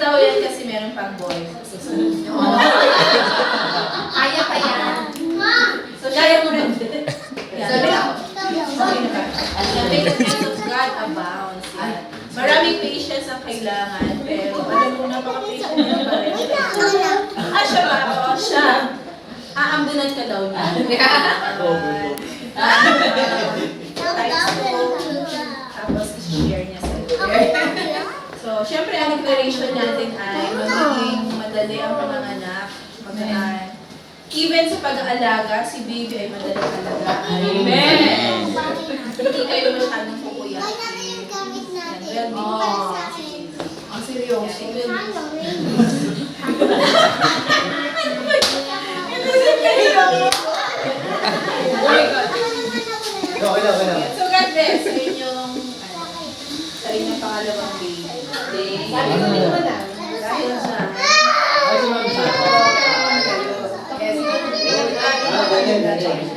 daw yan kasi meron pang boy. Susunod nyo. Kaya pa yan. So, kaya mo rin. Sabi ako. Sabi na ba? Sabi the grace of God abounds. Yan. Maraming patience ang kailangan, pero alam mo, napaka-patient mo pa rin. Siya ba? Oo, siya. Aambunan ka daw niya. Tapos, share niya sa So, syempre, ang declaration natin ay magiging madali ang panganganak. Even sa pag-aalaga, si baby ay madaling alagaan. Amen! Hindi kayo masyadong kukuyakin. Ang seryoso. So, God bless sa inyong sa inyong pangalawang baby. Sabi ko naman na. Dahil sa Ay, sumama siya. Yes.